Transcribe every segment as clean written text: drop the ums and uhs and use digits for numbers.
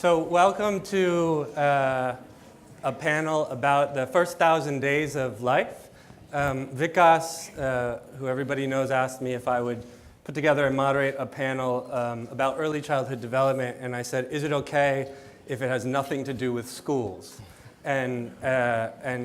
So welcome to a panel about the first 1,000 days of life. Vikas, who everybody knows, asked me if I would put together and moderate a panel about early childhood development, and I said, is it okay if it has nothing to do with schools? And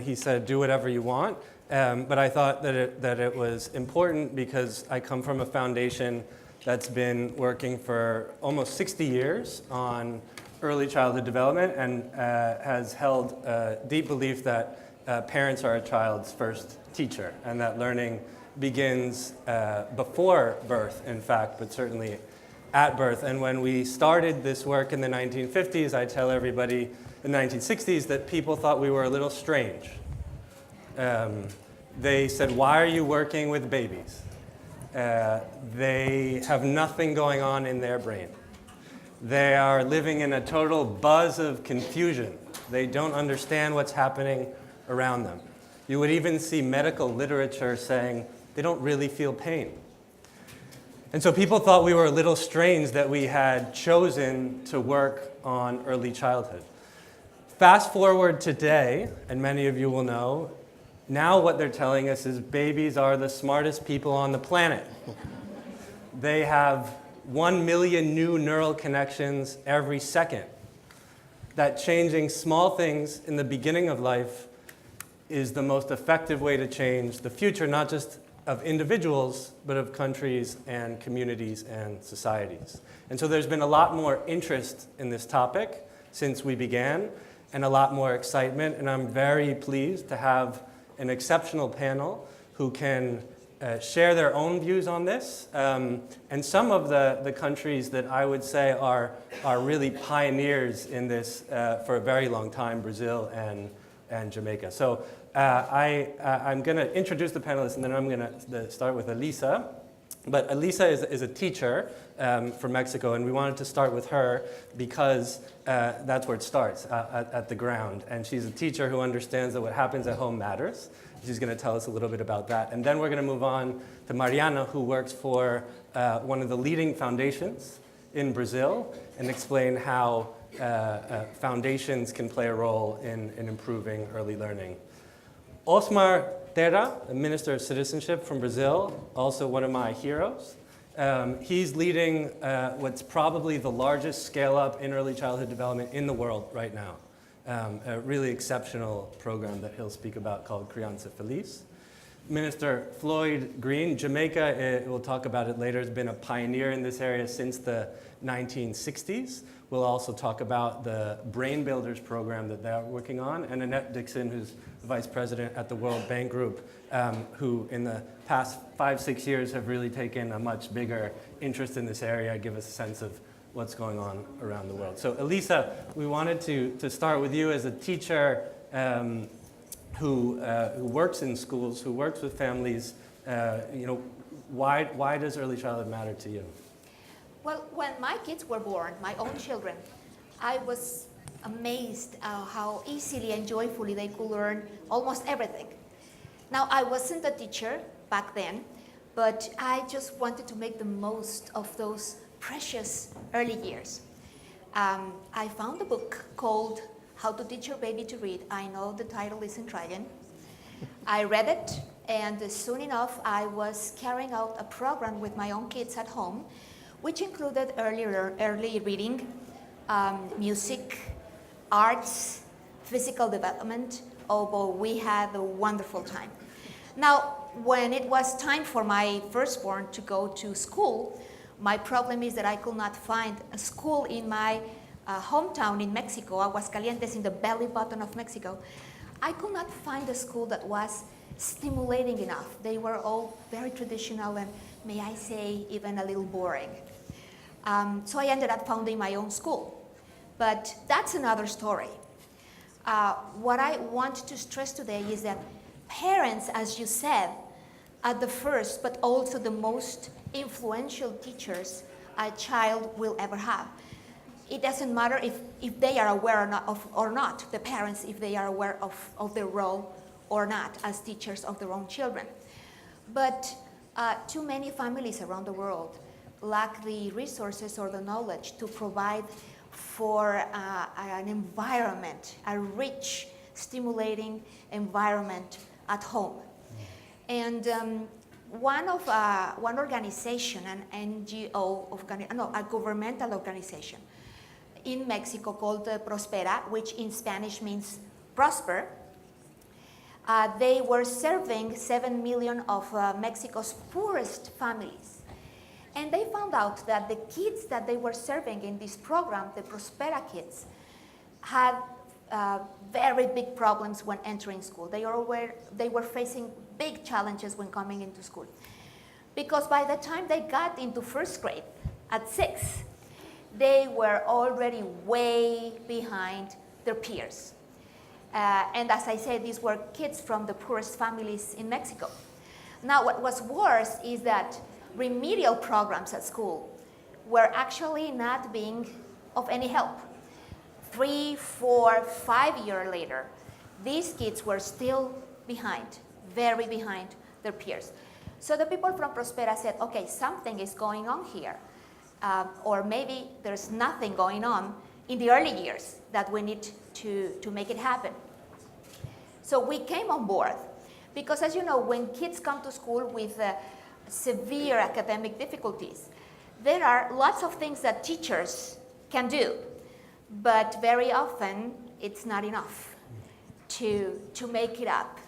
he said, do whatever you want. But I thought that it was important because I come from a foundation that's been working for almost 60 years on early childhood development and has held a deep belief that parents are a child's first teacher and that learning begins before birth, in fact, but certainly at birth. And when we started this work in the 1950s, I tell everybody in the 1960s that people thought we were a little strange. They said, why are you working with babies? They have nothing going on in their brain. They are living in a total buzz of confusion. They don't understand what's happening around them. You would even see medical literature saying they don't really feel pain. And so people thought we were a little strange that we had chosen to work on early childhood. Fast forward today, and many of you will know, now what they're telling us is babies are the smartest people on the planet. They have 1 million new neural connections every second. That changing small things in the beginning of life is the most effective way to change the future, not just of individuals, but of countries and communities and societies. And so there's been a lot more interest in this topic since we began, and a lot more excitement, and I'm very pleased to have an exceptional panel who can share their own views on this. And some of the countries that I would say are really pioneers in this for a very long time, Brazil and Jamaica. So I'm going to introduce the panelists, and then I'm going to start with Elisa. But Elisa is a teacher from Mexico, and we wanted to start with her because that's where it starts, at the ground. And she's a teacher who understands that what happens at home matters. She's going to tell us a little bit about that. And then we're going to move on to Mariana, who works for one of the leading foundations in Brazil, and explain how foundations can play a role in improving early learning. Osmar Terra, a Minister of Citizenship from Brazil, also one of my heroes. He's leading what's probably the largest scale-up in early childhood development in the world right now. A really exceptional program that he'll speak about called Criança Feliz. Minister Floyd Green, Jamaica, we'll talk about it later, has been a pioneer in this area since the 1960s. We'll also talk about the Brain Builders program that they're working on, and Annette Dixon, who's the vice president at the World Bank Group, who in the past 5-6 years have really taken a much bigger interest in this area, give us a sense of what's going on around the world. So Elisa, we wanted to start with you as a teacher who works in schools, who works with families. Why does early childhood matter to you? Well, when my kids were born, my own children, I was amazed how easily and joyfully they could learn almost everything. Now, I wasn't a teacher back then, but I just wanted to make the most of those precious early years. I found a book called How to Teach Your Baby to Read. I know the title isn't Italian. I read it, and soon enough, I was carrying out a program with my own kids at home, which included early reading, music, arts, physical development. Oh boy, we had a wonderful time. Now, when it was time for my firstborn to go to school, my problem is that I could not find a school in my hometown in Mexico, Aguascalientes, in the belly button of Mexico. I could not find a school that was stimulating enough. They were all very traditional and, may I say, even a little boring. So I ended up founding my own school. But that's another story. What I want to stress today is that parents, as you said, are the first, but also the most influential teachers a child will ever have. It doesn't matter if they are aware or not, the parents, if they are aware of their role or not as teachers of their own children. But too many families around the world lack the resources or the knowledge to provide for an environment, a rich, stimulating environment at home. And one organization, an NGO, a governmental organization in Mexico called Prospera, which in Spanish means prosper, they were serving 7 million of Mexico's poorest families. And they found out that the kids that they were serving in this program, the Prospera kids, had very big problems when entering school. They were facing big challenges when coming into school. Because by the time they got into first grade, at 6, they were already way behind their peers. And as I said, these were kids from the poorest families in Mexico. Now, what was worse is that remedial programs at school were actually not being of any help. 3, 4, 5 years later, these kids were still behind, very behind their peers. So the people from Prospera said, okay, something is going on here. Or maybe there's nothing going on in the early years that we need to make it happen. So we came on board because, as you know, when kids come to school with severe academic difficulties, there are lots of things that teachers can do, but very often it's not enough to make it up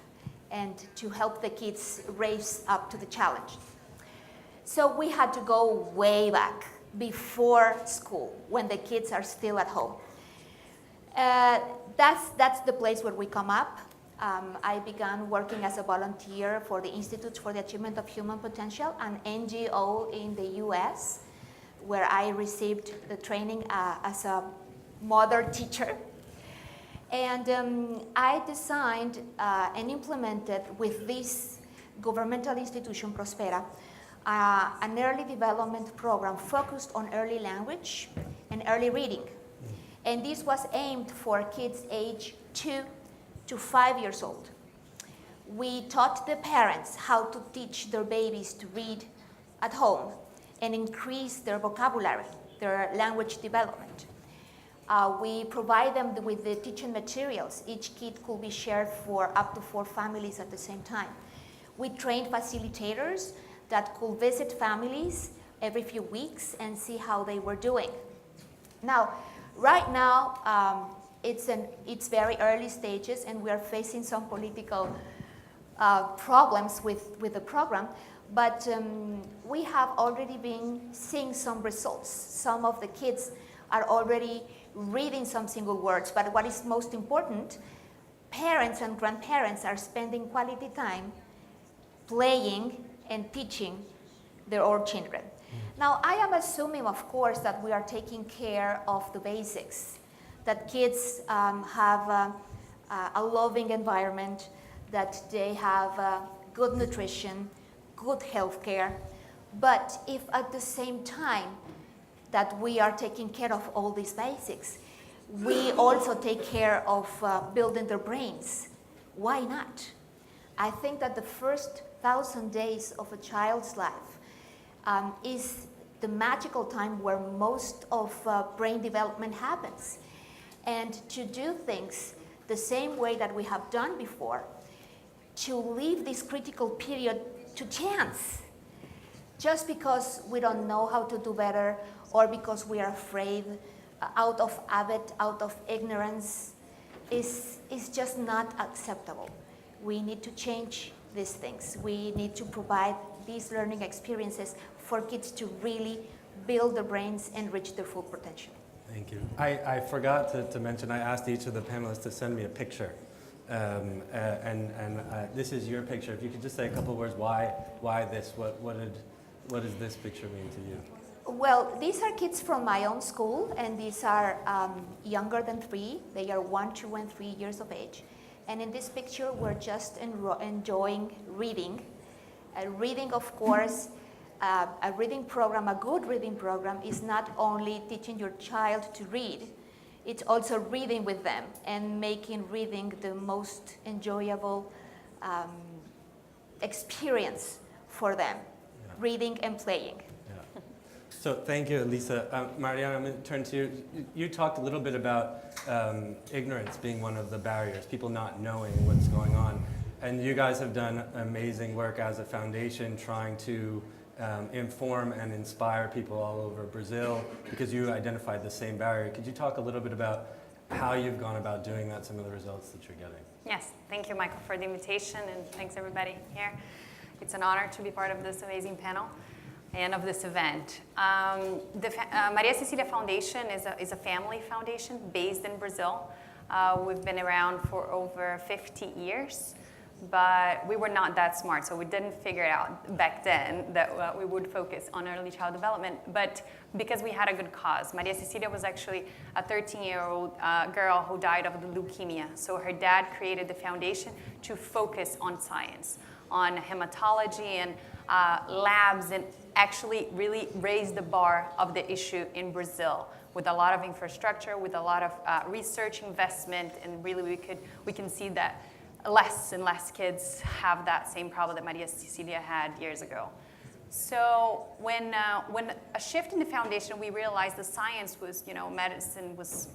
and to help the kids raise up to the challenge. So we had to go way back before school, when the kids are still at home. That's the place where we come up. I began working as a volunteer for the Institute for the Achievement of Human Potential, an NGO in the US, where I received the training as a mother teacher. And I designed and implemented with this governmental institution, Prospera, an early development program focused on early language and early reading. And this was aimed for kids age 2 to 5 years old. We taught the parents how to teach their babies to read at home and increase their vocabulary, their language development. We provide them with the teaching materials. Each kit could be shared for up to 4 families at the same time. We trained facilitators that could visit families every few weeks and see how they were doing. Now, right now, it's very early stages, and we are facing some political problems with the program, but we have already been seeing some results. Some of the kids are already reading some single words, but what is most important, parents and grandparents are spending quality time playing and teaching their own children. Now, I am assuming, of course, that we are taking care of the basics, that kids have a loving environment, that they have good nutrition, good health care. But if at the same time that we are taking care of all these basics, we also take care of building their brains, why not? I think that the first 1,000 days of a child's life is the magical time where most of brain development happens. And to do things the same way that we have done before, to leave this critical period to chance, just because we don't know how to do better or because we are afraid, out of habit, out of ignorance, is just not acceptable. We need to change these things. We need to provide these learning experiences for kids to really build their brains and reach their full potential. Thank you. I forgot to mention, I asked each of the panelists to send me a picture. This is your picture. If you could just say a couple of words, why this? What does this picture mean to you? Well, these are kids from my own school, and these are younger than 3. They are 1, 2, and 3 years of age. And in this picture, we're just enjoying reading. Reading, of course, a reading program, a good reading program, is not only teaching your child to read, it's also reading with them and making reading the most enjoyable experience for them, reading and playing. So thank you, Lisa. Mariana, I'm going to turn to you. You talked a little bit about ignorance being one of the barriers, people not knowing what's going on. And you guys have done amazing work as a foundation trying to inform and inspire people all over Brazil because you identified the same barrier. Could you talk a little bit about how you've gone about doing that, some of the results that you're getting? Yes, thank you, Michael, for the invitation, and thanks everybody here. It's an honor to be part of this amazing panel and of this event. The Maria Cecilia Foundation is a family foundation based in Brazil. We've been around for over 50 years. But we were not that smart, so we didn't figure it out back then that we would focus on early child development. But because we had a good cause. Maria Cecilia was actually a 13-year-old girl who died of leukemia. So her dad created the foundation to focus on science, on hematology and labs, and actually really raise the bar of the issue in Brazil with a lot of infrastructure, with a lot of research investment, and really we can see that less and less kids have that same problem that Maria Cecilia had years ago. So when a shift in the foundation, we realized the science was, medicine was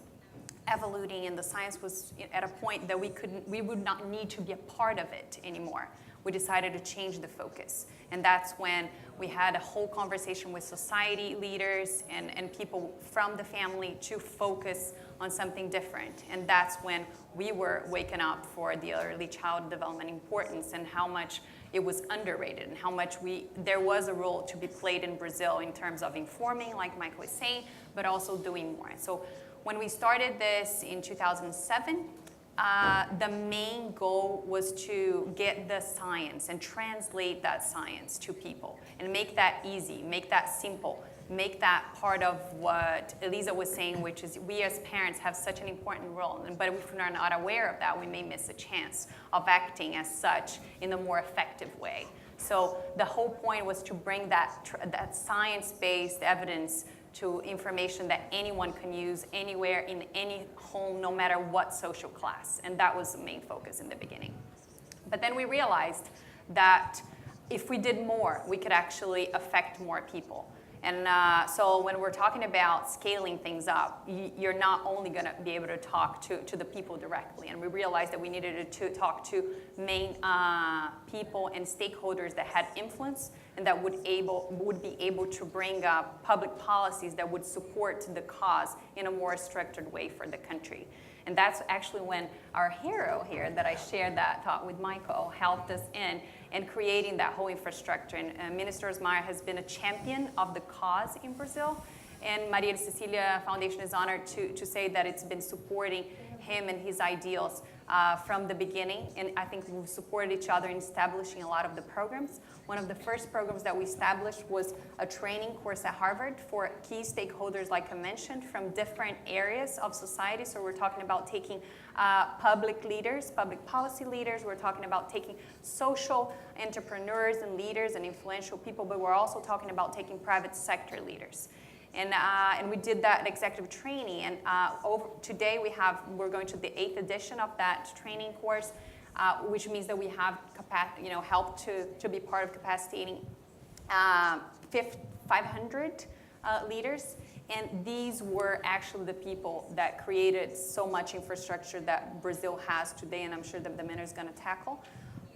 evolving, and the science was at a point that we would not need to be a part of it anymore. We decided to change the focus. And that's when we had a whole conversation with society leaders and people from the family to focus on something different. And that's when we were waking up for the early child development importance and how much it was underrated and how much there was a role to be played in Brazil in terms of informing, like Michael was saying, but also doing more. So when we started this in 2007, the main goal was to get the science and translate that science to people and make that easy, make that simple, make that part of what Elisa was saying, which is we as parents have such an important role. But if we're not aware of that, we may miss a chance of acting as such in a more effective way. So the whole point was to bring that science-based evidence to information that anyone can use anywhere in any home, no matter what social class. And that was the main focus in the beginning. But then we realized that if we did more, we could actually affect more people. And so when we're talking about scaling things up, you're not only going to be able to talk to the people directly. And we realized that we needed to talk to main people and stakeholders that had influence and that would be able to bring up public policies that would support the cause in a more structured way for the country. And that's actually when our hero here that I shared that thought with Michael helped us in creating that whole infrastructure. And Minister Osmar has been a champion of the cause in Brazil. And Maria Cecilia Foundation is honored to say that it's been supporting him and his ideals from the beginning. And I think we've supported each other in establishing a lot of the programs. One of the first programs that we established was a training course at Harvard for key stakeholders, like I mentioned, from different areas of society. So we're talking about taking public leaders, public policy leaders. We're talking about taking social entrepreneurs and leaders and influential people, but we're also talking about taking private sector leaders. And we did that executive training. And today we're going to the 8th edition of that training course, which means that we have helped to be part of capacitating 500 leaders. And these were actually the people that created so much infrastructure that Brazil has today, and I'm sure that the minister is going to tackle.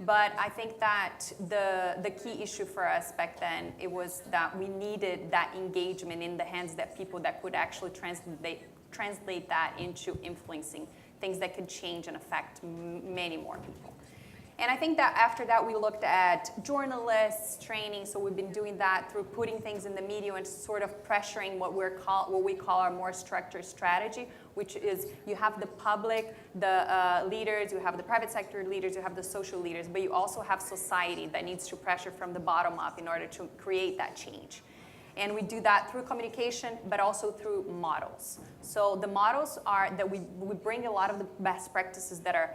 But I think that the key issue for us back then, it was that we needed that engagement in the hands of that people that could actually translate that into influencing things that could change and affect many more people. And I think that after that, we looked at journalists, training. So we've been doing that through putting things in the media and sort of pressuring what we call our more structured strategy, which is you have the public, the leaders, you have the private sector leaders, you have the social leaders, but you also have society that needs to pressure from the bottom up in order to create that change. And we do that through communication, but also through models. So the models are that we bring a lot of the best practices that are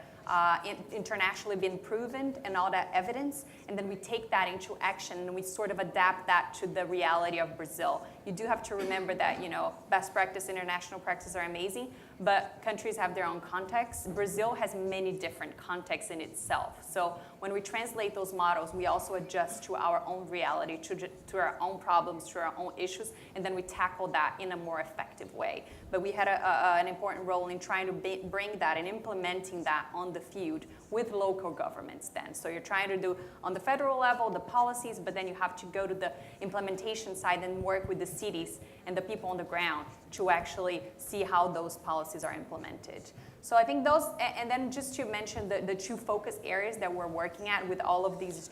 internationally been proven and all that evidence, and then we take that into action and we sort of adapt that to the reality of Brazil. You do have to remember that, you know, best practice, international practices are amazing, but countries have their own context. Brazil has many different contexts in itself. So when we translate those models, we also adjust to our own reality, to our own problems, to our own issues, and then we tackle that in a more effective way. But we had an important role in trying to bring that and implementing that on the field with local governments then. So you're trying to do on the federal level the policies, but then you have to go to the implementation side and work with the cities and the people on the ground to actually see how those policies are implemented. So I think those, and then just to mention the two focus areas that we're working at with all of these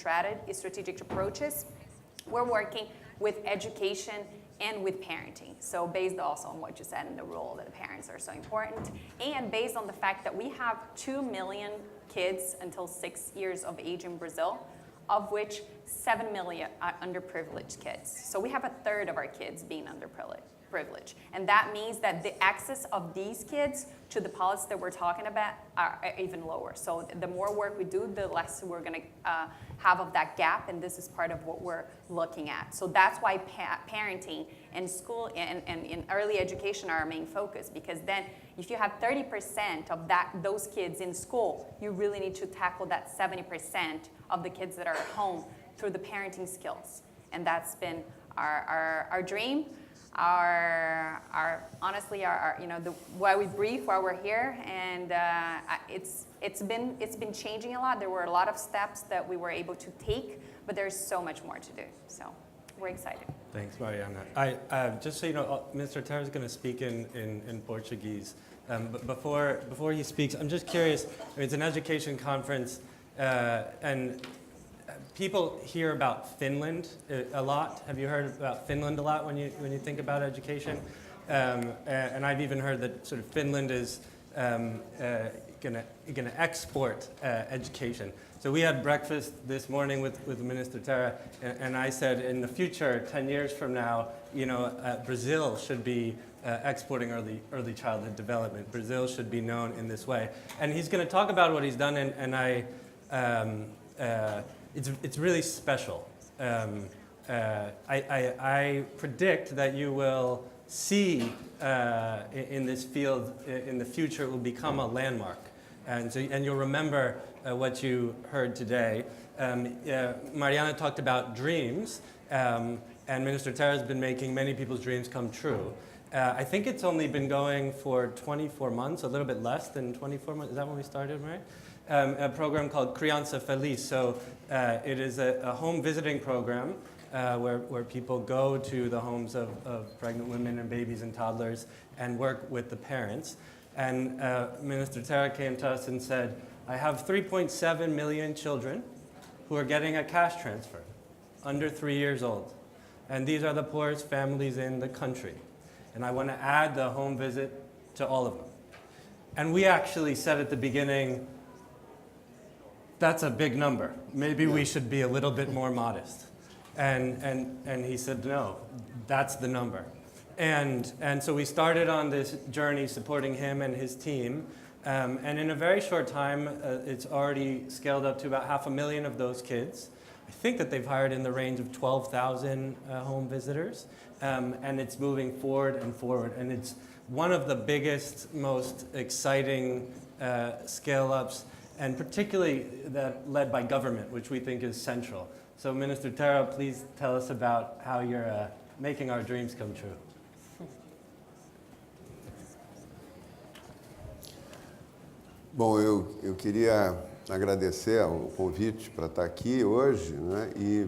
strategic approaches, we're working with education and with parenting. So based also on what you said in the role that the parents are so important, and based on the fact that we have 2 million kids until 6 years of age in Brazil, of which 7 million are underprivileged kids. So we have a third of our kids being underprivileged. And that means that the access of these kids to the policies that we're talking about are even lower. So the more work we do, the less we're going to have of that gap, and this is part of what we're looking at. So that's why parenting and school and in early education are our main focus, because then if you have 30% of those kids in school, you really need to tackle that 70% of the kids that are at home through the parenting skills. And that's been our dream. Honestly, you know, why we brief, why we're here, and it's been changing a lot. There were a lot of steps that we were able to take, but there's so much more to do. So we're excited. Thanks, Mariana. Just so you know, Mr. Terra is going to speak in Portuguese. But before he speaks, I'm just curious. I mean, it's an education conference, and people hear about Finland a lot. Have you heard about Finland a lot when you think about education? And I've even heard that sort of Finland is gonna export education. So we had breakfast this morning with Minister Terra, and I said in the future, 10 years from now, you know, Brazil should be exporting early childhood development. Brazil should be known in this way. And he's going to talk about what he's done, and it's really special. I predict that you will see in this field in the future it will become a landmark, and you'll remember what you heard today. Mariana talked about dreams, and Minister Terra has been making many people's dreams come true. I think it's only been going for 24 months, a little bit less than 24 months. Is that when we started, right? A program called Criança Feliz. So it is a home visiting program where people go to the homes of pregnant women and babies and toddlers and work with the parents. And Minister Terra came to us and said, I have 3.7 million children who are getting a cash transfer, under 3 years old. And these are the poorest families in the country. And I want to add the home visit to all of them. And we actually said at the beginning, that's a big number. Maybe we should be a little bit more modest. And he said, no, that's the number. And so we started on this journey supporting him and his team. And in a very short time, it's already scaled up to about 500,000 of those kids. I think that they've hired in the range of 12,000 home visitors. And it's moving forward and forward. And it's one of the biggest, most exciting scale-ups, and particularly that led by government, which we think is central. So Minister Terra, please tell us about how you're making our dreams come true. Bom, eu queria agradecer o convite para estar aqui hoje, né, e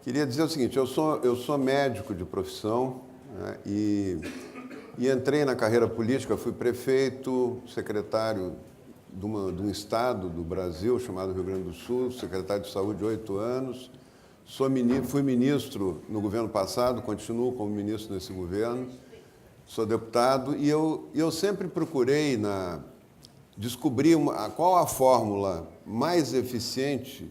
queria dizer o seguinte, eu sou médico de profissão, né, e entrei na carreira política, fui prefeito, secretário de um estado do Brasil chamado Rio Grande do Sul, secretário de saúde 8 anos, fui ministro no governo passado, continuo como ministro nesse governo, sou deputado, e eu sempre procurei descobrir qual a fórmula mais eficiente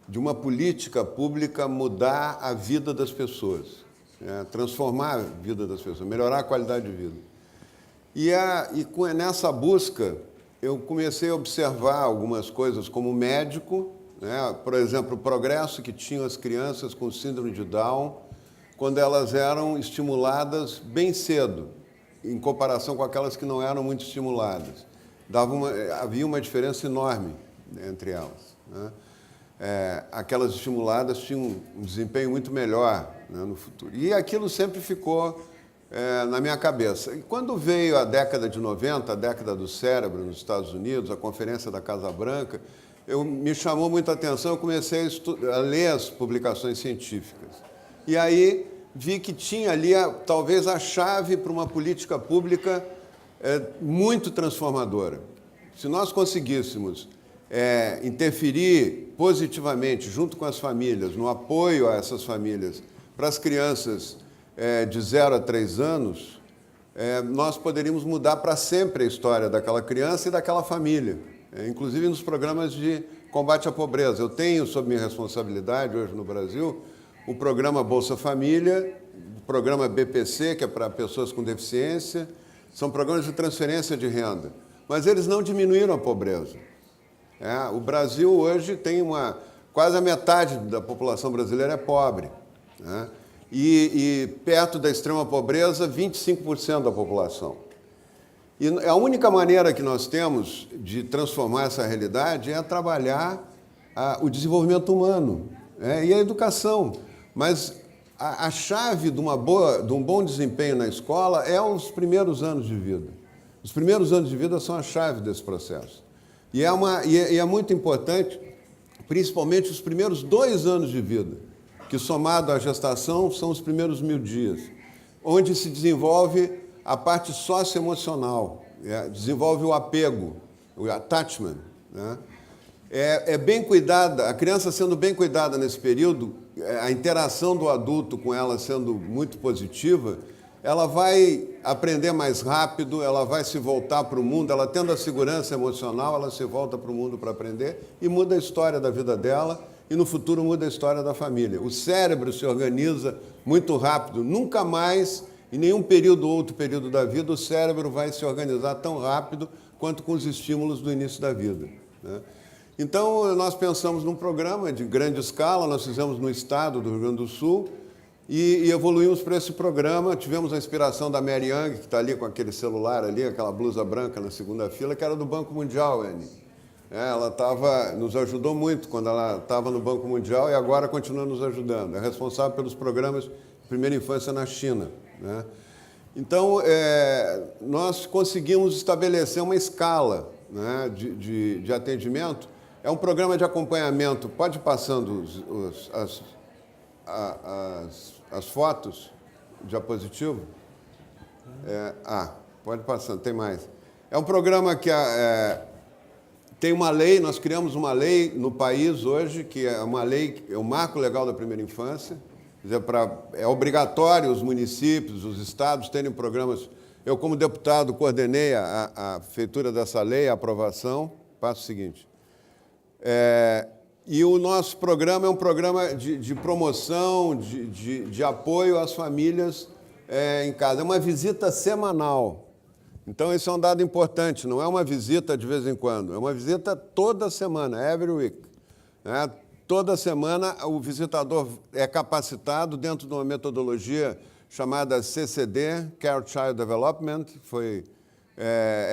de uma política pública mudar a vida das pessoas, transformar a vida das pessoas, melhorar a qualidade de vida. E nessa busca, eu comecei a observar algumas coisas como médico, né? Por exemplo, o progresso que tinham as crianças com síndrome de Down quando elas eram estimuladas bem cedo, em comparação com aquelas que não eram muito estimuladas. Havia uma diferença enorme entre elas, né? Aquelas estimuladas tinham um desempenho muito melhor, né, no futuro. E aquilo sempre ficou na minha cabeça. E quando veio a década de 90, a década do cérebro nos Estados Unidos, a conferência da Casa Branca, me chamou muita atenção, eu comecei a ler as publicações científicas. E aí vi que tinha ali talvez a chave para uma política pública muito transformadora. Se nós conseguíssemos interferir positivamente junto com as famílias, no apoio a essas famílias, para as crianças de 0 a 3 anos, nós poderíamos mudar para sempre a história daquela criança e daquela família, inclusive nos programas de combate à pobreza. Eu tenho sob minha responsabilidade hoje no Brasil o programa Bolsa Família, o programa BPC, que é para pessoas com deficiência, são programas de transferência de renda, mas eles não diminuíram a pobreza. O Brasil hoje tem quase a metade da população brasileira é pobre, né? E perto da extrema pobreza, 25% da população. E a única maneira que nós temos de transformar essa realidade é trabalhar o desenvolvimento humano, e a educação. Mas a chave de um bom desempenho na escola é os primeiros anos de vida. Os primeiros anos de vida são a chave desse processo. E é muito importante, principalmente os primeiros 2 anos de vida, que somado à gestação são os primeiros 1000 dias, onde se desenvolve a parte socioemocional, desenvolve o apego, o attachment, né? Bem cuidada, a criança sendo bem cuidada nesse período, a interação do adulto com ela sendo muito positiva, ela vai aprender mais rápido, ela vai se voltar para o mundo, ela tendo a segurança emocional, ela se volta para o mundo para aprender e muda a história da vida dela e no futuro muda a história da família. O cérebro se organiza muito rápido, nunca mais, em nenhum período ou outro período da vida, o cérebro vai se organizar tão rápido quanto com os estímulos do início da vida, né? Então, nós pensamos num programa de grande escala, nós fizemos no estado do Rio Grande do Sul e evoluímos para esse programa. Tivemos a inspiração da Mary Young, que está ali com aquele celular ali, aquela blusa branca na segunda fila, que era do Banco Mundial, Anne. Ela nos ajudou muito quando ela estava no Banco Mundial e agora continua nos ajudando. É responsável pelos programas de primeira infância na China, né? Então, nós conseguimos estabelecer uma escala, né, de atendimento. É um programa de acompanhamento. Pode ir passando as fotos, diapositivo? Pode ir passando, tem mais. É um programa que tem uma lei, nós criamos uma lei no país hoje, que é uma lei, é o Marco Legal da Primeira Infância. Quer dizer, é obrigatório os municípios, os estados terem programas. Eu, como deputado, coordenei a feitura dessa lei, a aprovação. Passo o seguinte. E o nosso programa é um programa de promoção, de apoio às famílias em casa. É uma visita semanal. Então, esse é um dado importante. Não é uma visita de vez em quando. É uma visita toda semana, every week, né? Toda semana, o visitador é capacitado dentro de uma metodologia chamada CCD, Care Child Development, foi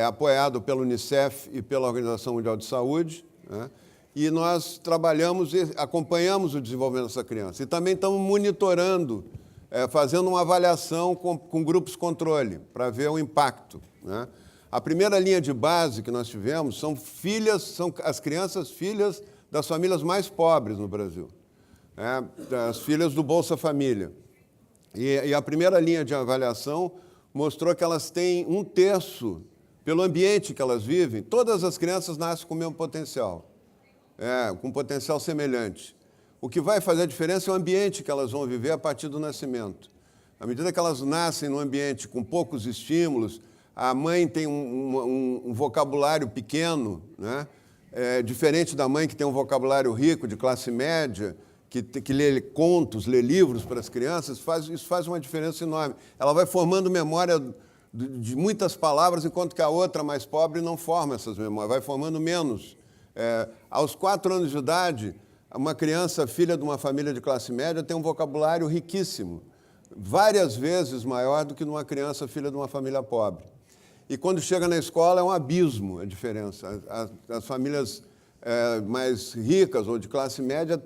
apoiado pela Unicef e pela Organização Mundial de Saúde, né? E nós trabalhamos e acompanhamos o desenvolvimento dessa criança. E também estamos monitorando, fazendo uma avaliação com grupos controle, para ver o impacto, né? A primeira linha de base que nós tivemos são as crianças filhas das famílias mais pobres no Brasil, as filhas do Bolsa Família. E a primeira linha de avaliação mostrou que elas têm 1/3, pelo ambiente que elas vivem, todas as crianças nascem com o mesmo potencial, com um potencial semelhante. O que vai fazer a diferença é o ambiente que elas vão viver a partir do nascimento. À medida que elas nascem num ambiente com poucos estímulos, a mãe tem um vocabulário pequeno, né? Diferente da mãe que tem um vocabulário rico, de classe média, que lê contos, lê livros para as crianças, isso faz uma diferença enorme. Ela vai formando memória de muitas palavras, enquanto que a outra, mais pobre, não forma essas memórias, vai formando menos. Aos 4 anos de idade, uma criança filha de uma família de classe média tem um vocabulário riquíssimo, várias vezes maior do que numa criança filha de uma família pobre. E quando chega na escola é um abismo a diferença. As famílias mais ricas ou de classe média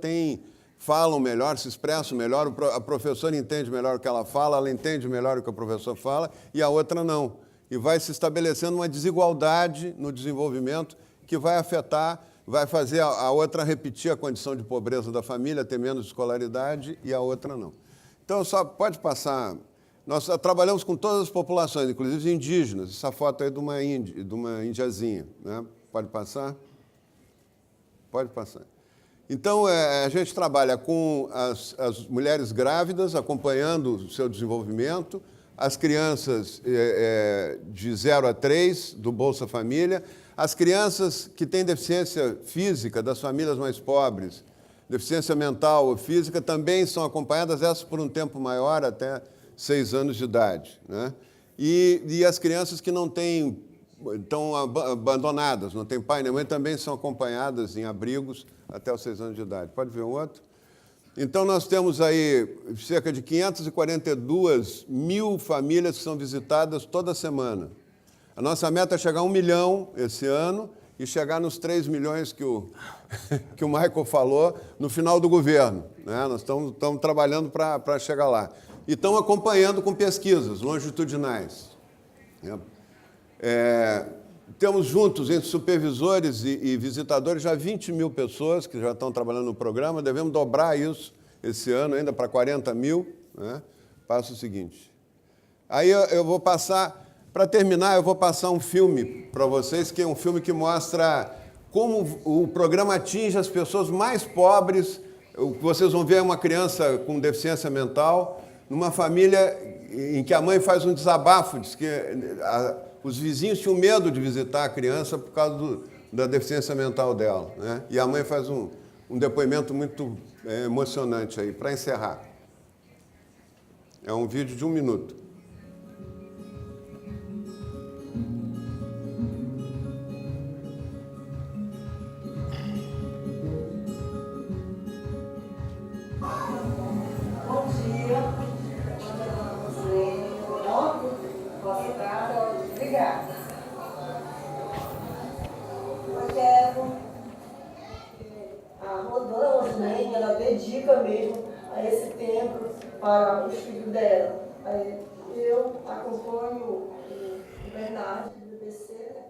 falam melhor, se expressam melhor, a professora entende melhor o que ela fala, ela entende melhor o que o professor fala, e a outra não. E vai se estabelecendo uma desigualdade no desenvolvimento que vai afetar, vai fazer a outra repetir a condição de pobreza da família, ter menos escolaridade, e a outra não. Então, só pode passar. Nós trabalhamos com todas as populações, inclusive indígenas. Essa foto aí de uma indiazinha, né? Pode passar? Pode passar. Então, a gente trabalha com as mulheres grávidas, acompanhando o seu desenvolvimento, as crianças de 0 a 3, do Bolsa Família, as crianças que têm deficiência física, das famílias mais pobres, deficiência mental ou física, também são acompanhadas, essas por um tempo maior, até 6 anos de idade, né? E as crianças que não têm, estão abandonadas, não têm pai nem mãe, também são acompanhadas em abrigos até os 6 anos de idade. Pode ver um outro? Então, nós temos aí cerca de 542 mil famílias que são visitadas toda semana. A nossa meta é chegar a 1 milhão esse ano e chegar nos 3 milhões que o Michael falou no final do governo, né? Nós estamos trabalhando para chegar lá. E estão acompanhando com pesquisas longitudinais. Temos juntos, entre supervisores e visitadores, já 20 mil pessoas que já estão trabalhando no programa. Devemos dobrar isso esse ano ainda para 40 mil. Né? Passa o seguinte. Aí eu vou passar, para terminar, eu vou passar um filme para vocês, que é um filme que mostra como o programa atinge as pessoas mais pobres. Vocês vão ver uma criança com deficiência mental, numa família em que a mãe faz um desabafo, diz que os vizinhos tinham medo de visitar a criança por causa da deficiência mental dela, né? E a mãe faz um depoimento muito emocionante aí, para encerrar. É um vídeo de 1 minuto. Bom dia. Obrigada. Eu quero a dona Rosilene, ela dedica mesmo a esse tempo para os filhos dela. Eu acompanho o Bernard do BC, né?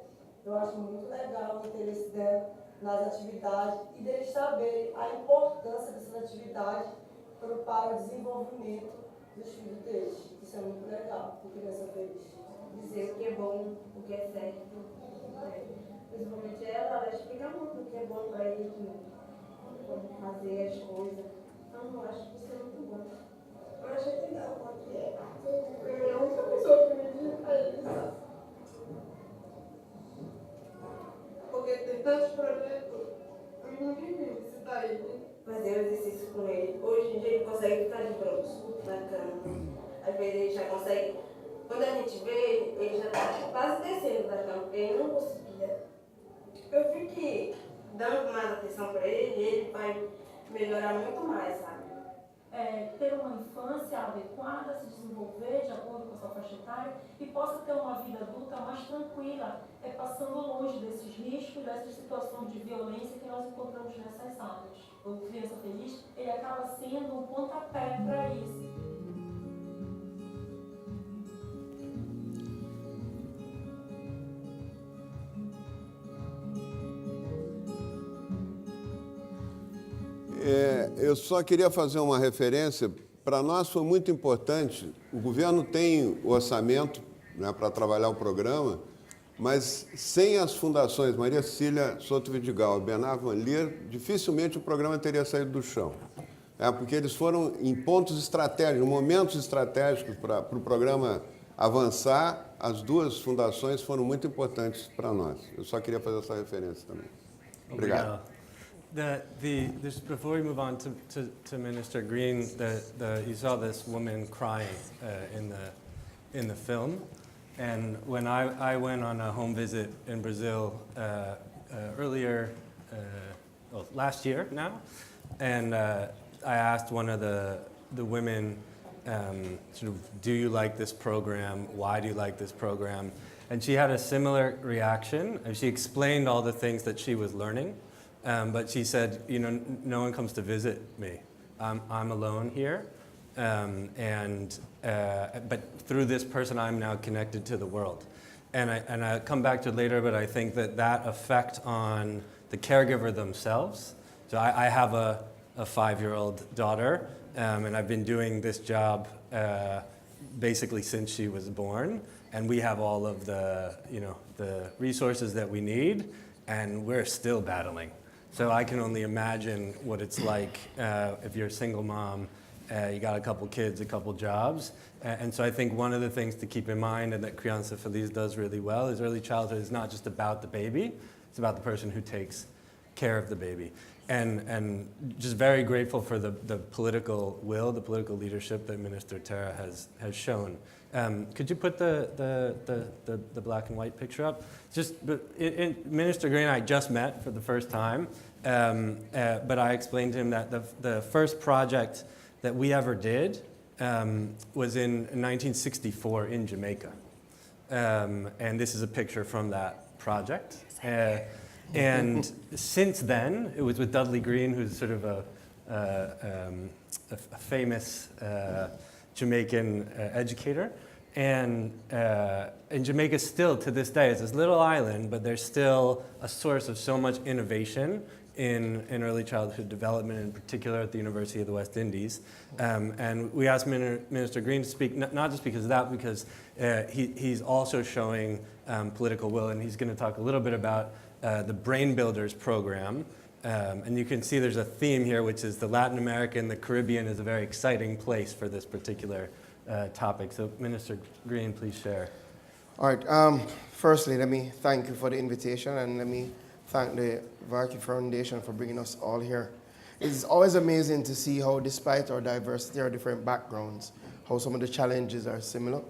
Eu acho muito legal o interesse dela nas atividades e deles saberem a importância dessas atividades para o desenvolvimento dos filhos deles. Isso é muito legal, porque criança feliz. Dizer o que é bom, o que é certo. Principalmente ela explica muito o que é bom para eles, como fazer as coisas. Então, eu acho que isso é muito bom. Eu achei legal porque é a única pessoa que me diz para eles, sabe? Porque tem tantos projetos, eu não queria visitar ele. Fazer o exercício com ele. Hoje em dia ele consegue ficar de bronze na cama. Às vezes ele já consegue. Quando a gente vê, ele já está quase descendo da cama, porque ele não conseguia. Eu fiquei dando mais atenção para ele e ele vai melhorar muito mais, sabe? Ter uma infância adequada, se desenvolver de acordo com a sua faixa etária e possa ter uma vida adulta mais tranquila, passando longe desses riscos, dessas situações de violência que nós encontramos nessas áreas. O Criança Feliz, ele acaba sendo um pontapé para isso. Eu só queria fazer uma referência. Para nós foi muito importante, o governo tem o orçamento, né, para trabalhar o programa, mas sem as fundações Maria Cecília Soto Vidigal e Bernard van Leer, dificilmente o programa teria saído do chão. Porque eles foram em pontos estratégicos, momentos estratégicos para o programa avançar. As duas fundações foram muito importantes para nós. Eu só queria fazer essa referência também. Obrigado. Just before we move on to Minister Green, you saw this woman crying in the film. And when I went on a home visit in Brazil earlier, last year now, and I asked one of the women, sort of, do you like this program? Why do you like this program? And she had a similar reaction. She explained all the things that she was learning, but she said, no one comes to visit me. I'm alone here, but through this person, I'm now connected to the world. And I come back to it later, but I think that effect on the caregiver themselves. So I have a 5-year-old daughter, and I've been doing this job basically since she was born. And we have all of the resources that we need, and we're still battling. So I can only imagine what it's like if you're a single mom, you got a couple kids, a couple jobs. And so I think one of the things to keep in mind, and that Criança Feliz does really well, is early childhood is not just about the baby, it's about the person who takes care of the baby. And just very grateful for the political will, the political leadership that Minister Terra has shown. Could you put the black and white picture up? Minister Green and I just met for the first time, but I explained to him that the first project that we ever did was in 1964 in Jamaica. And this is a picture from that project. And since then, it was with Dudley Green, who's sort of a famous Jamaican educator. And Jamaica still, to this day, is this little island, but there's still a source of so much innovation in early childhood development, in particular at the University of the West Indies. And we asked Minister Green to speak, not just because of that, because he's also showing political will, and he's going to talk a little bit about the Brain Builders program. And you can see there's a theme here, which is the Latin American, the Caribbean is a very exciting place for this particular topic. So Minister Green, please share. All right. Firstly, let me thank you for the invitation, and let me thank the Varkey Foundation for bringing us all here. It's always amazing to see how, despite our diversity, our different backgrounds, how some of the challenges are similar,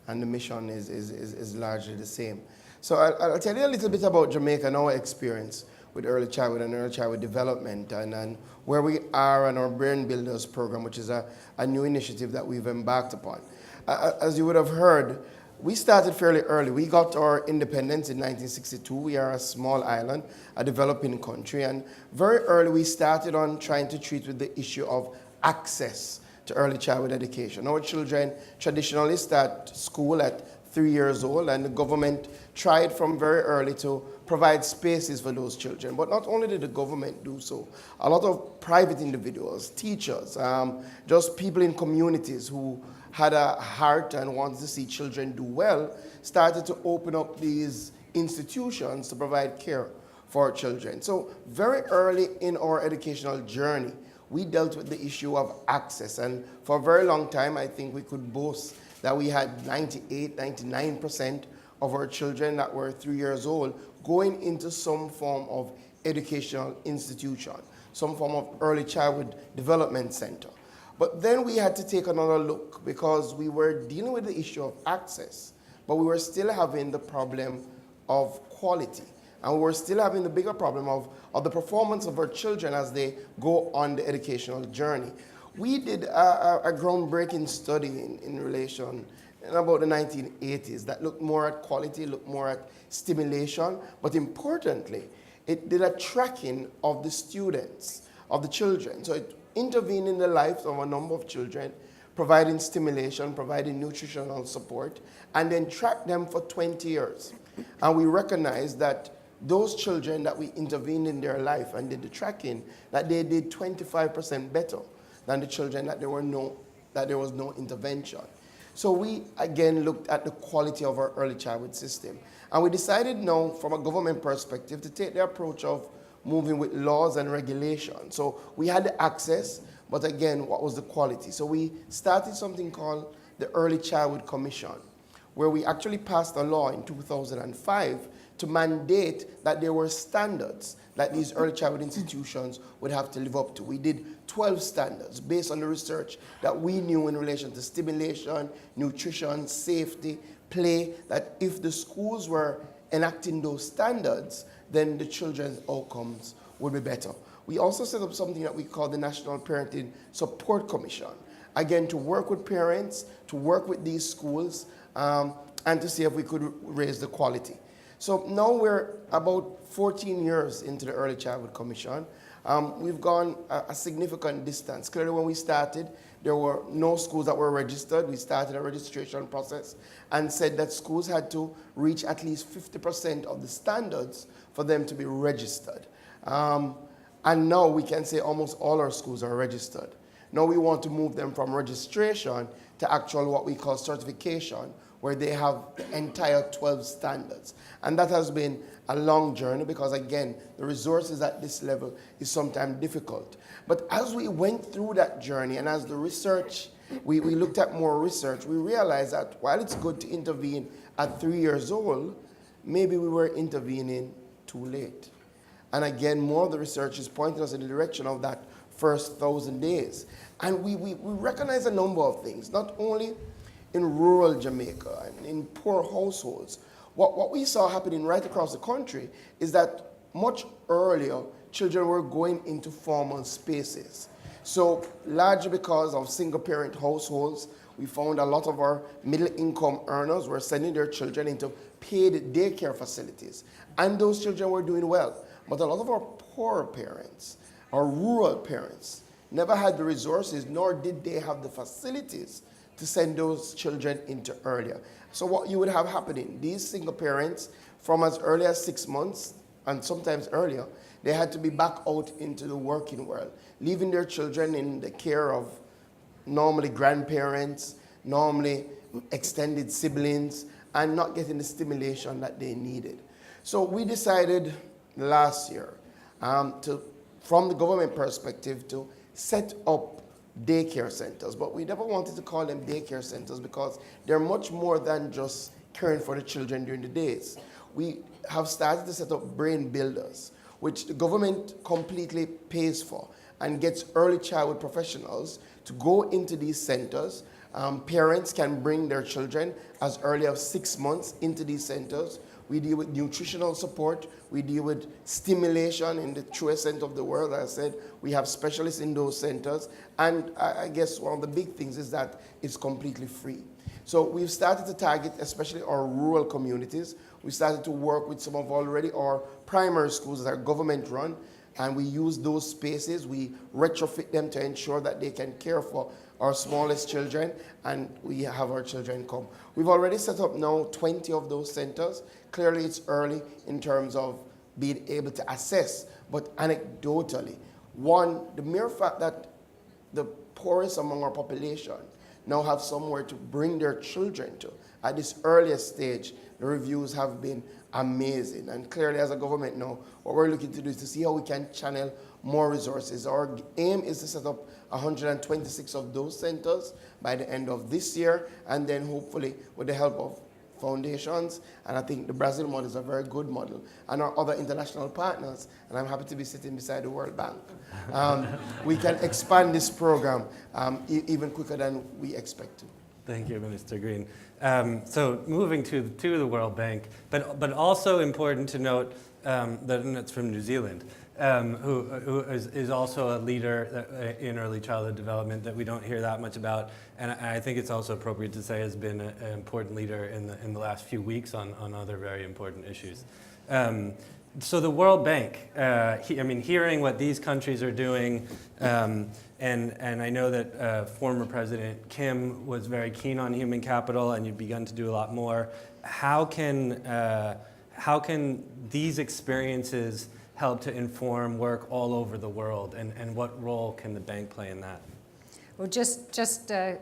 and the mission is largely the same. So I'll tell you a little bit about Jamaica and our experience with early childhood and early childhood development, and where we are on our Brain Builders program, which is a new initiative that we've embarked upon. As you would have heard, we started fairly early. We got our independence in 1962. We are a small island, a developing country, and very early we started on trying to treat with the issue of access to early childhood education. Our children traditionally start school at 3 years old, and the government tried from very early to provide spaces for those children. But not only did the government do so, a lot of private individuals, teachers, just people in communities who had a heart and wanted to see children do well, started to open up these institutions to provide care for children. So very early in our educational journey, we dealt with the issue of access. And for a very long time, I think we could boast that we had 98, 99% of our children that were 3 years old going into some form of educational institution, some form of early childhood development center. But then we had to take another look, because we were dealing with the issue of access, but we were still having the problem of quality. And we were still having the bigger problem of the performance of our children as they go on the educational journey. We did a groundbreaking study in relation in about the 1980s that looked more at quality, looked more at stimulation, but importantly, it did a tracking of the students, of the children. So it intervened in the lives of a number of children, providing stimulation, providing nutritional support, and then tracked them for 20 years. And we recognized that those children that we intervened in their life and did the tracking, that they did 25% better than the children that there was no intervention. So we again looked at the quality of our early childhood system. And we decided now, from a government perspective, to take the approach of moving with laws and regulations. So we had the access, but again, what was the quality? So we started something called the Early Childhood Commission, where we actually passed a law in 2005 to mandate that there were standards that these early childhood institutions would have to live up to. We did 12 standards based on the research that we knew in relation to stimulation, nutrition, safety, play that if the schools were enacting those standards, then the children's outcomes would be better. We also set up something that we call the National Parenting Support Commission. Again, to work with parents, to work with these schools, and to see if we could raise the quality. So now we're about 14 years into the Early Childhood Commission. We've gone a significant distance. Clearly, when we started, there were no schools that were registered. We started a registration process and said that schools had to reach at least 50% of the standards for them to be registered. And now we can say almost all our schools are registered. Now we want to move them from registration to actual what we call certification, where they have the entire 12 standards. And that has been a long journey because, again, the resources at this level is sometimes difficult. But as we went through that journey and as the research, we looked at more research, we realized that while it's good to intervene at 3 years old, maybe we were intervening too late. And again, more of the research is pointing us in the direction of that first 1,000 days. And we recognize a number of things, not only in rural Jamaica and in poor households. What we saw happening right across the country is that much earlier, children were going into formal spaces. So largely because of single-parent households, we found a lot of our middle-income earners were sending their children into paid daycare facilities. And those children were doing well. But a lot of our poor parents, our rural parents, never had the resources, nor did they have the facilities to send those children into earlier. So what you would have happening, these single parents, from as early as 6 months, and sometimes earlier, they had to be back out into the working world, leaving their children in the care of normally grandparents, normally extended siblings, and not getting the stimulation that they needed. So we decided last year, from the government perspective, to set up daycare centers, but we never wanted to call them daycare centers because they're much more than just caring for the children during the days. We have started to set up brain builders, which the government completely pays for and gets early childhood professionals to go into these centers. Parents can bring their children as early as 6 months into these centers. We deal with nutritional support. We deal with stimulation in the truest sense of the word. As I said, we have specialists in those centers. And I guess one of the big things is that it's completely free. So we've started to target especially our rural communities. We started to work with some of already our primary schools that are government run. And we use those spaces. We retrofit them to ensure that they can care for our smallest children, and we have our children come. We've already set up now 20 of those centers. Clearly it's early in terms of being able to assess, but anecdotally, one, the mere fact that the poorest among our population now have somewhere to bring their children to at this earliest stage, the reviews have been amazing. And clearly as a government now, what we're looking to do is to see how we can channel more resources. Our aim is to set up 126 of those centers by the end of this year, and then hopefully with the help of foundations, and I think the Brazil model is a very good model, and our other international partners, and I'm happy to be sitting beside the World Bank, we can expand this program even quicker than we expect to. Thank you, Minister Green. So moving to the World Bank, but also important to note that it's from New Zealand, who is also a leader in early childhood development that we don't hear that much about, and I think it's also appropriate to say has been an important leader in the last few weeks on other very important issues. So the World Bank, hearing what these countries are doing, and I know that former President Kim was very keen on human capital, and you've begun to do a lot more. How can these experiences help to inform work all over the world, and what role can the bank play in that? Well, just to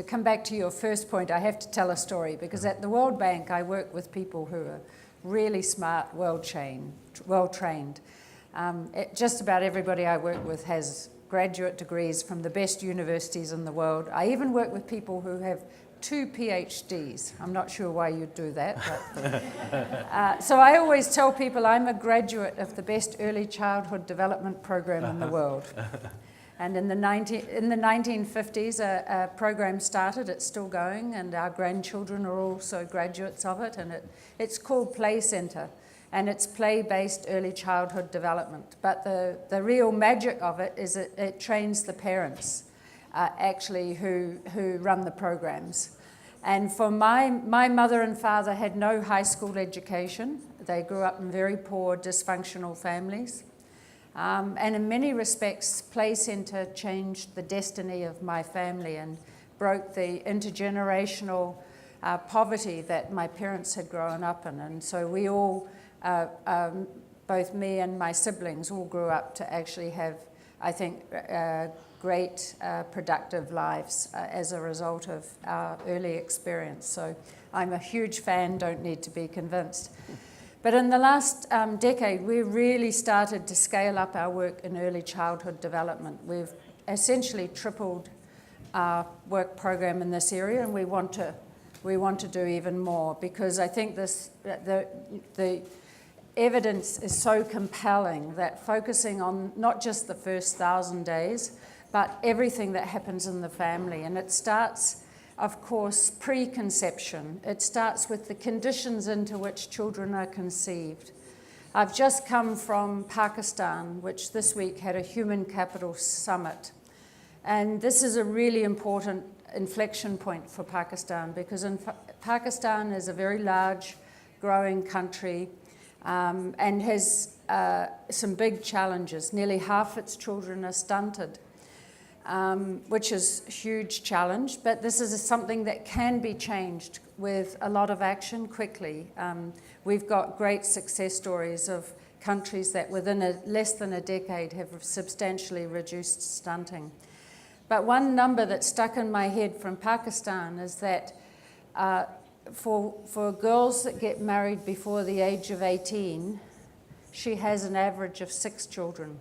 come back to your first point, I have to tell a story, because at the World Bank I work with people who are really smart, well-trained. Just about everybody I work with has graduate degrees from the best universities in the world. I even work with people who have 2 PhDs. I'm not sure why you'd do that. But, so I always tell people I'm a graduate of the best early childhood development program in the world. And in the 1950s, a program started. It's still going, and our grandchildren are also graduates of it. And it's called Play Center, and it's play-based early childhood development. But the real magic of it is it trains the parents, actually, who run the programs. And for my mother and father had no high school education. They grew up in very poor, dysfunctional families. And in many respects, Play Center changed the destiny of my family and broke the intergenerational poverty that my parents had grown up in. And so we all, both me and my siblings, all grew up to actually have, I think, great productive lives as a result of our early experience. So I'm a huge fan, don't need to be convinced. But in the last decade, we really started to scale up our work in early childhood development. We've essentially tripled our work program in this area, and we want to do even more, because I think the evidence is so compelling that focusing on not just the first 1,000 days, but everything that happens in the family. And it starts, of course, preconception. It starts with the conditions into which children are conceived. I've just come from Pakistan, which this week had a human capital summit. And this is a really important inflection point for Pakistan, because Pakistan is a very large, growing country and has some big challenges. Nearly half its children are stunted, which is a huge challenge, but this is something that can be changed with a lot of action quickly. We've got great success stories of countries that within less than a decade have substantially reduced stunting. But one number that stuck in my head from Pakistan is that for girls that get married before the age of 18, she has an average of 6 children.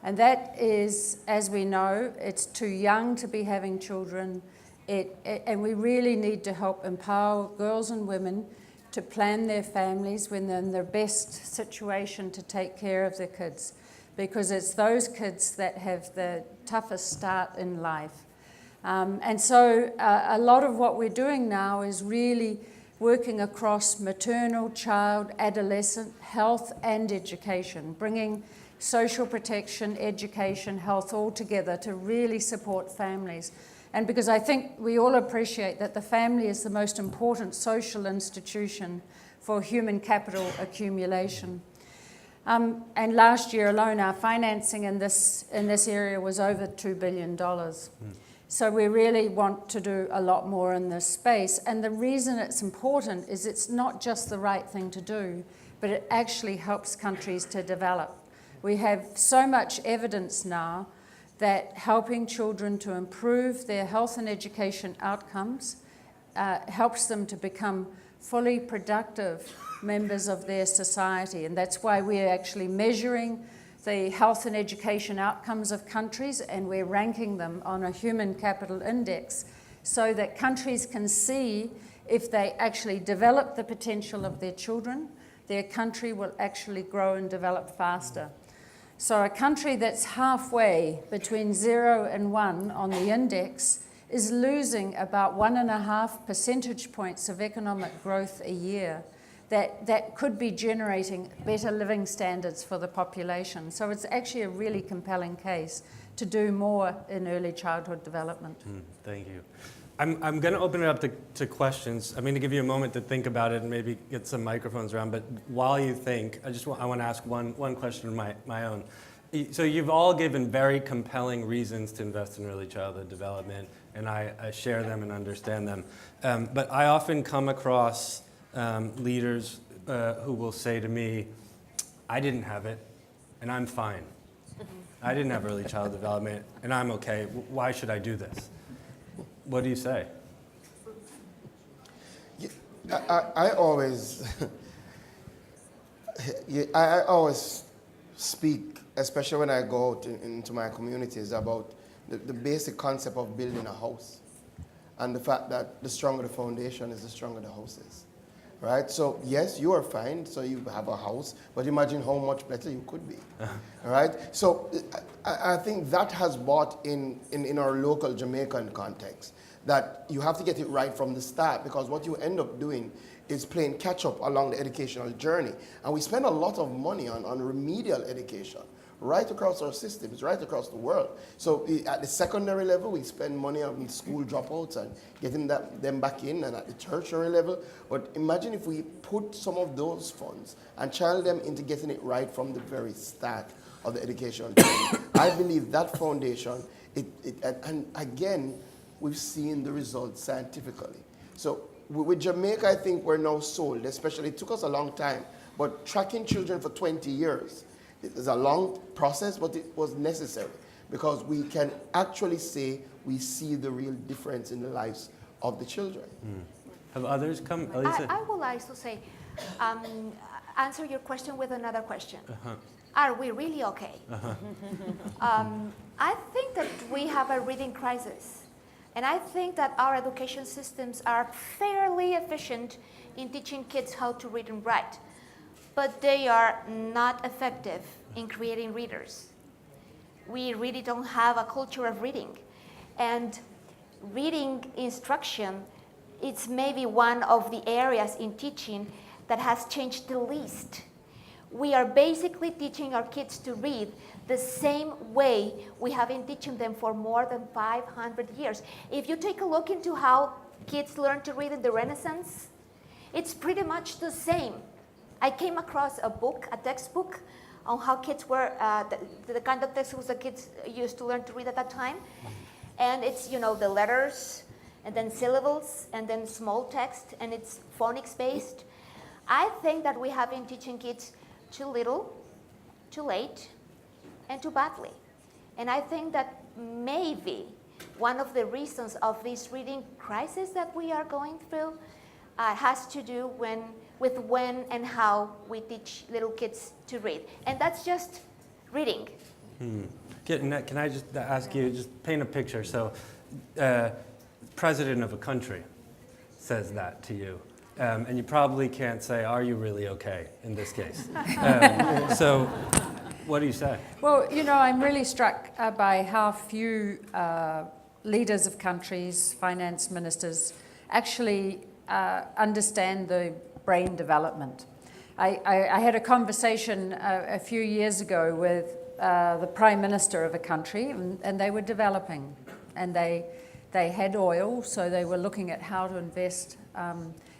And that is, as we know, it's too young to be having children. And we really need to help empower girls and women to plan their families when they're in their best situation to take care of their kids, because it's those kids that have the toughest start in life. And so a lot of what we're doing now is really working across maternal, child, adolescent, health and education, bringing social protection, education, health all together to really support families. And because I think we all appreciate that the family is the most important social institution for human capital accumulation. And last year alone, our financing in this area was over $2 billion. So we really want to do a lot more in this space. And the reason it's important is it's not just the right thing to do, but it actually helps countries to develop. We have so much evidence now that helping children to improve their health and education outcomes helps them to become fully productive members of their society. And that's why we're actually measuring the health and education outcomes of countries, and we're ranking them on a human capital index so that countries can see if they actually develop the potential of their children, their country will actually grow and develop faster. So a country that's halfway between 0 and 1 on the index is losing about 1.5 percentage points of economic growth a year that could be generating better living standards for the population. So it's actually a really compelling case to do more in early childhood development. Thank you. I'm going to open it up to questions. I'm going to give you a moment to think about it and maybe get some microphones around. But while you think, I want to ask one question of my own. So you've all given very compelling reasons to invest in early childhood development, and I share them and understand them. But I often come across leaders who will say to me, I didn't have it, and I'm fine. I didn't have early childhood development, and I'm okay. Why should I do this? What do you say? I always, I always speak, especially when I go out into my communities, about the basic concept of building a house, and the fact that the stronger the foundation is, the stronger the house is. right? So yes, you are fine, so you have a house, but imagine how much better you could be, all right? So I think that has brought in our local Jamaican context, that you have to get it right from the start, because what you end up doing is playing catch up along the educational journey. And we spend a lot of money on remedial education right across our systems, right across the world. So at the secondary level, we spend money on school dropouts and getting them back in, and at the tertiary level. But imagine if we put some of those funds and channel them into getting it right from the very start of the educational journey. I believe that foundation, and again, we've seen the results scientifically. So with Jamaica, I think we're now sold, especially, it took us a long time, but tracking children for 20 years, it is a long process, but it was necessary, because we can actually say we see the real difference in the lives of the children. Have others come? Elisa? I would like to say, answer your question with another question. Are we really okay? I think that we have a reading crisis. And I think that our education systems are fairly efficient in teaching kids how to read and write, but they are not effective in creating readers. We really don't have a culture of reading. And reading instruction, it's maybe one of the areas in teaching that has changed the least. We are basically teaching our kids to read the same way we have been teaching them for more than 500 years. If you take a look into how kids learn to read in the Renaissance, it's pretty much the same. I came across a book, a textbook, on how kids were, the kind of textbooks that kids used to learn to read at that time. And it's, you know, the letters, and then syllables, and then small text, and it's phonics-based. I think that we have been teaching kids too little, too late, and too badly. And I think that maybe one of the reasons of this reading crisis that we are going through has to do with when and how we teach little kids to read. And that's just reading. Can I just ask you, just paint a picture. So, president of a country says that to you. And you probably can't say, are you really okay, in this case? So what do you say? Well, you know, I'm really struck by how few leaders of countries, finance ministers, actually understand the brain development. I had a conversation a few years ago with the prime minister of a country, and they were developing, and they had oil, so they were looking at how to invest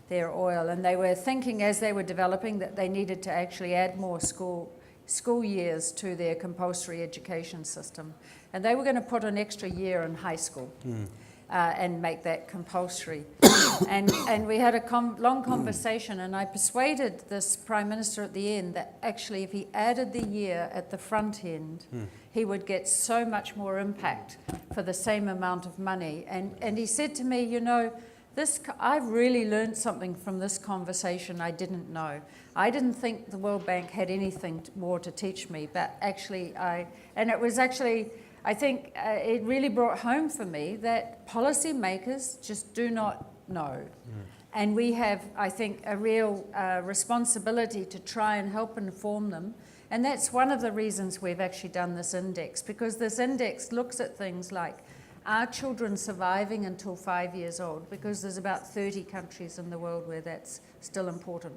their oil, and they were thinking as they were developing that they needed to actually add more school years to their compulsory education system, and they were going to put an extra year in high school and make that compulsory. and we had a long conversation, and I persuaded this prime minister at the end that actually if he added the year at the front end, he would get so much more impact for the same amount of money. And he said to me, you know, I've really learned something from this conversation I didn't know. I didn't think the World Bank had anything more to teach me, but actually I think it really brought home for me that policymakers just do not know. And we have, I think, a real responsibility to try and help inform them. And that's one of the reasons we've actually done this index, because this index looks at things like, are children surviving until 5 years old? Because there's about 30 countries in the world where that's still important.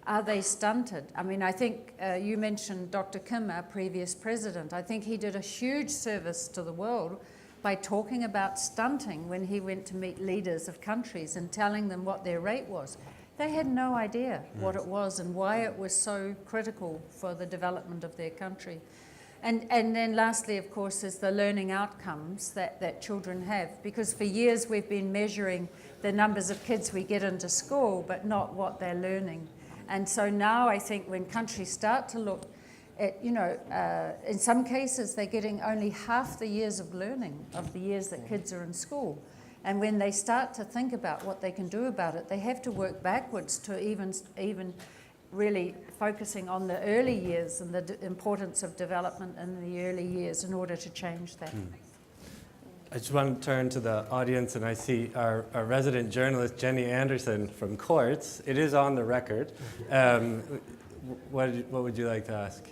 Are they stunted? I mean, I think you mentioned Dr. Kim, our previous president. I think he did a huge service to the world by talking about stunting when he went to meet leaders of countries and telling them what their rate was. They had no idea what it was and why it was so critical for the development of their country. And then lastly, of course, is the learning outcomes that children have, because for years we've been measuring the numbers of kids we get into school, but not what they're learning. And so now I think when countries start to look at, you know, in some cases they're getting only half the years of learning of the years that kids are in school. And when they start to think about what they can do about it, they have to work backwards to even really focusing on the early years and the importance of development in the early years in order to change that. I just want to turn to the audience, and I see our resident journalist, Jenny Anderson from Courts. It is on the record. What would you like to ask?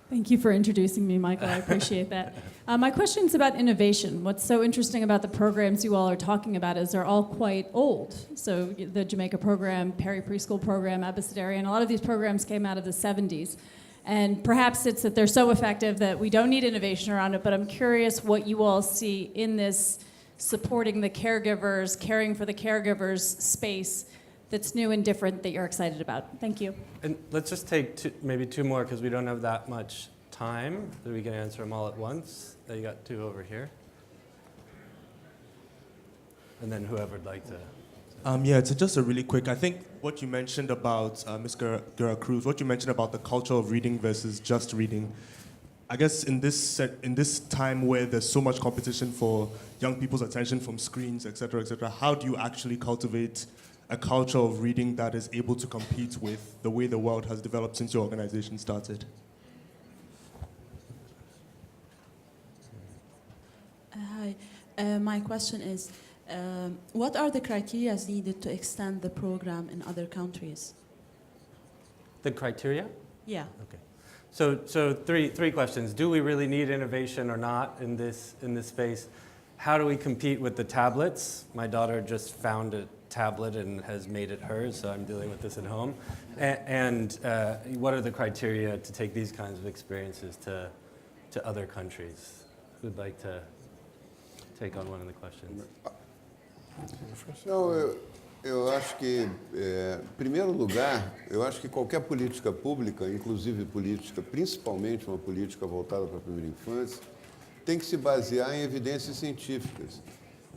Thank you for introducing me, Michael. I appreciate that. My question is about innovation. What's so interesting about the programs you all are talking about is they're all quite old. So the Jamaica program, Perry Preschool program, Abecedarian, a lot of these programs came out of the 70s. And perhaps it's that they're so effective that we don't need innovation around it, but I'm curious what you all see in this supporting the caregivers, caring for the caregivers space that's new and different that you're excited about. Thank you. And let's just take maybe two more because we don't have that much time that we can answer them all at once. You got two over here. And then whoever would like to. Yeah, it's just a really quick. I think what you mentioned about Ms. Guerra Cruz, what you mentioned about the culture of reading versus just reading. I guess in this time where there's so much competition for young people's attention from screens, et cetera, how do you actually cultivate a culture of reading that is able to compete with the way the world has developed since your organization started? Hi, my question is, what are the criteria needed to extend the program in other countries? The criteria? Yeah. Okay. So three questions. Do we really need innovation or not in this space? How do we compete with the tablets? My daughter just found a tablet and has made it hers, so I'm dealing with this at home. And what are the criteria to take these kinds of experiences to other countries? Who'd like to take on one of the questions? Não, eu acho que, em primeiro lugar, eu acho que qualquer política pública, inclusive política, principalmente uma política voltada para a primeira infância, tem que se basear em evidências científicas.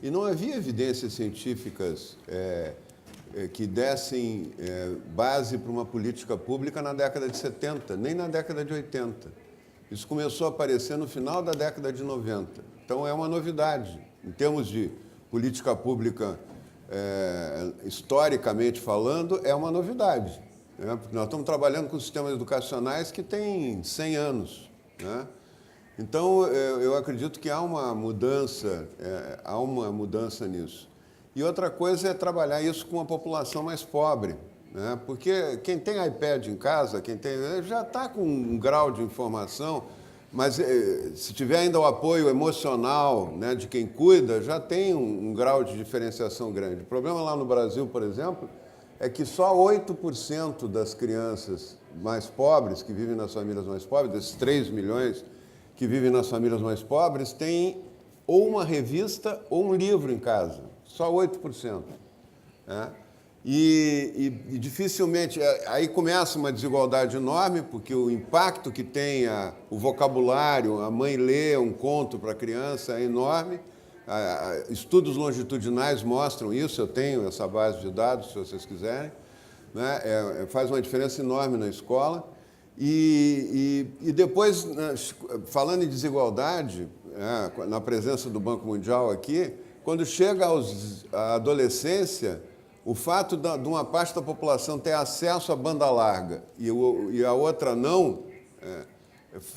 E não havia evidências científicas que dessem base para uma política pública na década de 70, nem na década de 80. Isso começou a aparecer no final da década de 90. Então, é uma novidade. Em termos de política pública, historicamente falando, é uma novidade. Né? Porque nós estamos trabalhando com sistemas educacionais que têm 100 anos. Né? Então, eu acredito que há uma mudança nisso. E outra coisa é trabalhar isso com a população mais pobre, né? Porque quem tem iPad em casa, já está com um grau de informação, mas se tiver ainda o apoio emocional, né, de quem cuida, já tem um grau de diferenciação grande. O problema lá no Brasil, por exemplo, é que só 8% das crianças mais pobres, que vivem nas famílias mais pobres, desses 3 milhões que vivem nas famílias mais pobres, têm ou uma revista ou um livro em casa. Só 8%. Né? E dificilmente... Aí começa uma desigualdade enorme, porque o impacto que tem o vocabulário, a mãe lê um conto para a criança é enorme. Estudos longitudinais mostram isso, eu tenho essa base de dados, se vocês quiserem. Né? Faz uma diferença enorme na escola. E depois, falando em desigualdade, na presença do Banco Mundial aqui, quando chega à adolescência, o fato de uma parte da população ter acesso à banda larga e a outra não,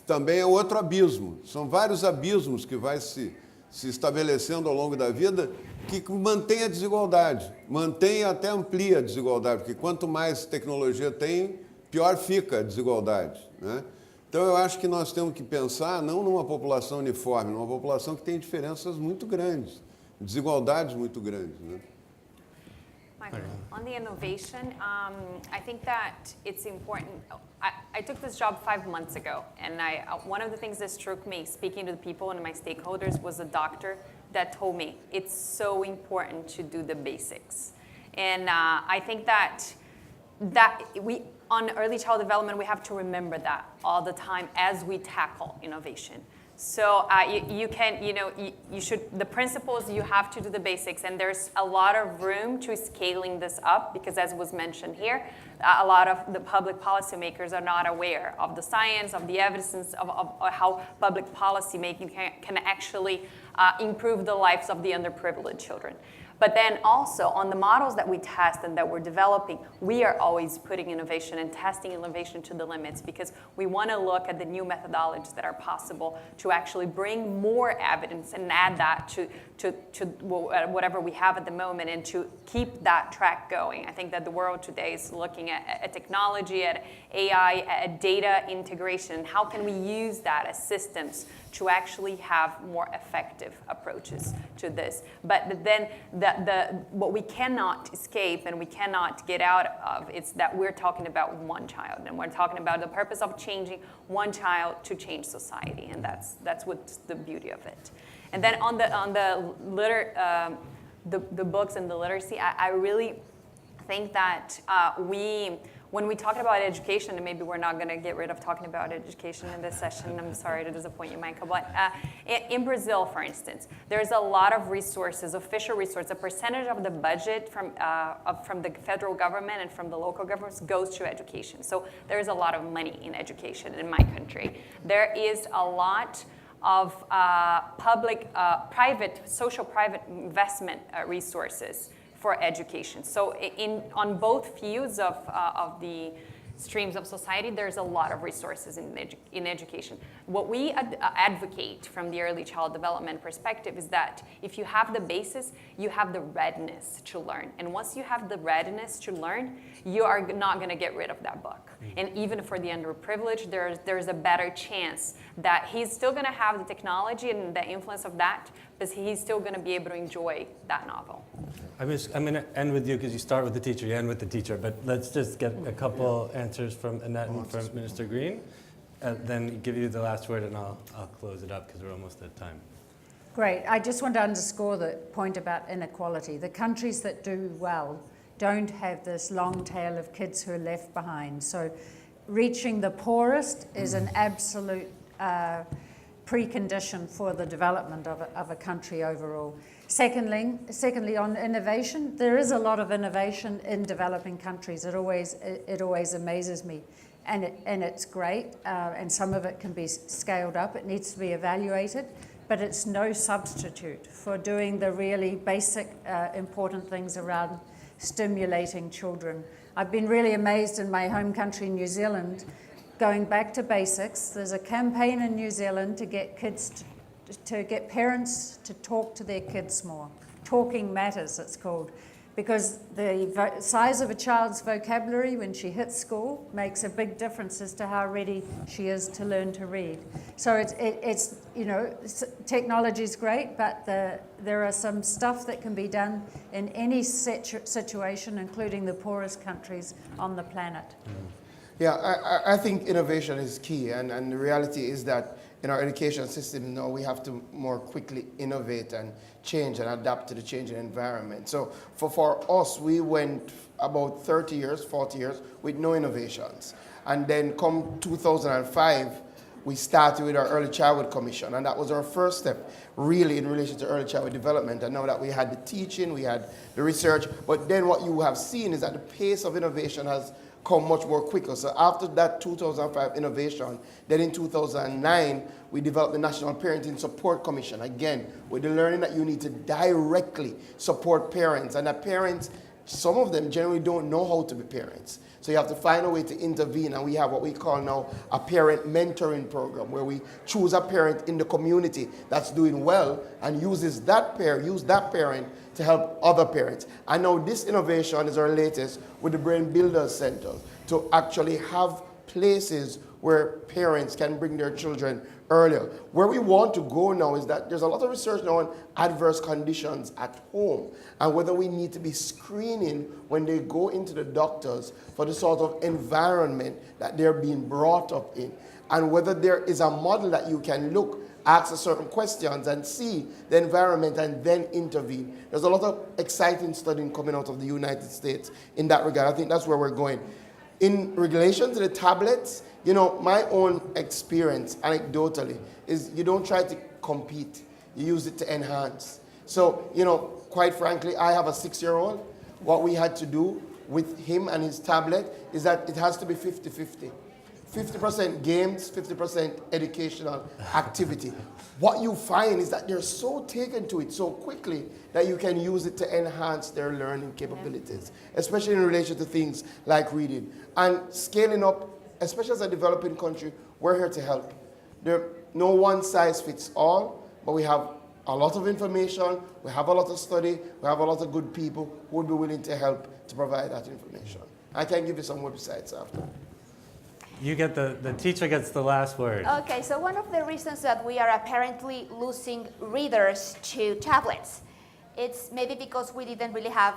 também é outro abismo. São vários abismos que vai se estabelecendo ao longo da vida que mantém a desigualdade, mantém e até amplia a desigualdade, porque quanto mais tecnologia tem, pior fica a desigualdade. Né? Então, eu acho que nós temos que pensar não numa população uniforme, numa população que tem diferenças muito grandes, desigualdades muito grandes. Né? Michael, on the innovation, I think that it's important. I took this job 5 months ago, and one of the things that struck me, speaking to the people and my stakeholders, was a doctor that told me it's so important to do the basics. And I think that we, on early child development, we have to remember that all the time as we tackle innovation. So you should, the principles, you have to do the basics, and there's a lot of room to scaling this up, because as was mentioned here, a lot of the public policymakers are not aware of the science, of the evidence of how public policy making can actually improve the lives of the underprivileged children. But then also on the models that we test and that we're developing, we are always putting innovation and testing innovation to the limits, because we want to look at the new methodologies that are possible to actually bring more evidence and add that to whatever we have at the moment, and to keep that track going. I think that the world today is looking at technology, at AI, at data integration. How can we use that as systems to actually have more effective approaches to this? But then what we cannot escape and we cannot get out of is that we're talking about one child, and we're talking about the purpose of changing one child to change society, and that's what's the beauty of it. And then on the books and the literacy, I really think that when we talk about education, and maybe we're not going to get rid of talking about education in this session, I'm sorry to disappoint you, Michael, but in Brazil, for instance, there's a lot of resources, official resources. A percentage of the budget from the federal government and from the local governments goes to education. So there's a lot of money in education in my country. There is a lot of social private investment resources for education. So on both fields of the streams of society, there's a lot of resources in education. What we advocate from the early child development perspective is that if you have the basis, you have the readiness to learn. And once you have the readiness to learn, you are not going to get rid of that book. And even for the underprivileged, there's a better chance that he's still going to have the technology and the influence of that, but he's still going to be able to enjoy that novel. I'm going to end with you because you start with the teacher, you end with the teacher. But let's just get a couple answers from Annette and from Minister Green, and then give you the last word, and I'll close it up because we're almost at time. Great. I just want to underscore the point about inequality. The countries that do well don't have this long tail of kids who are left behind. So reaching the poorest is an absolute precondition for the development of a country overall. Secondly, on innovation, there is a lot of innovation in developing countries. It always amazes me, and it's great. And some of it can be scaled up. It needs to be evaluated, but it's no substitute for doing the really basic, important things around stimulating children. I've been really amazed in my home country, New Zealand, going back to basics. There's a campaign in New Zealand to get kids to get parents to talk to their kids more. Talking matters, it's called, because the size of a child's vocabulary when she hits school makes a big difference as to how ready she is to learn to read. So it's technology is great, but there are some stuff that can be done in any situation, including the poorest countries on the planet. Yeah, I think innovation is key, and the reality is that in our education system now we have to more quickly innovate and change and adapt to the changing environment. So for us, we went about 30 years, 40 years with no innovations. And then come 2005, we started with our Early Childhood Commission, and that was our first step really in relation to early childhood development. And now that we had the teaching, we had the research, but then what you have seen is that the pace of innovation has come much more quicker. So after that 2005 innovation, then in 2009, we developed the National Parenting Support Commission, again, with the learning that you need to directly support parents, and that parents, some of them generally don't know how to be parents. So you have to find a way to intervene, and we have what we call now a parent mentoring program, where we choose a parent in the community that's doing well and use that parent to help other parents. And now this innovation is our latest with the Brain Builders Center, to actually have places where parents can bring their children earlier. Where we want to go now is that there's a lot of research now on adverse conditions at home, and whether we need to be screening when they go into the doctors for the sort of environment that they're being brought up in, and whether there is a model that you can ask certain questions and see the environment and then intervene. There's a lot of exciting studying coming out of the United States in that regard. I think that's where we're going. In relation to the tablets, my own experience, anecdotally, is you don't try to compete. You use it to enhance. So, quite frankly, I have a 6-year-old. What we had to do with him and his tablet is that it has to be 50-50. 50% games, 50% educational activity. What you find is that they're so taken to it so quickly that you can use it to enhance their learning capabilities, especially in relation to things like reading. And scaling up, especially as a developing country, we're here to help. No one size fits all, but we have a lot of information, we have a lot of study, we have a lot of good people who would be willing to help to provide that information. I can give you some websites after. You get the teacher gets the last word. Okay, so one of the reasons that we are apparently losing readers to tablets, it's maybe because we didn't really have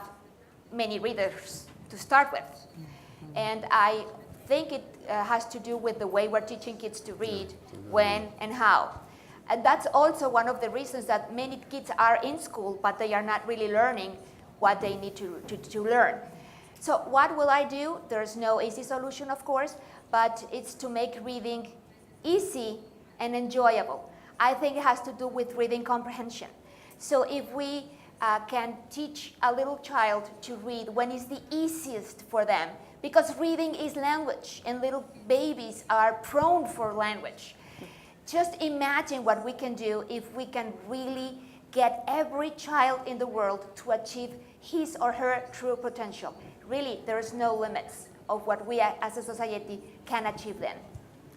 many readers to start with. And I think it has to do with the way we're teaching kids to read, when and how. And that's also one of the reasons that many kids are in school, but they are not really learning what they need to learn. So what will I do? There's no easy solution, of course, but it's to make reading easy and enjoyable. I think it has to do with reading comprehension. So if we can teach a little child to read when it's the easiest for them, because reading is language and little babies are prone for language. Just imagine what we can do if we can really get every child in the world to achieve his or her true potential. Really, there is no limits of what we as a society can achieve then.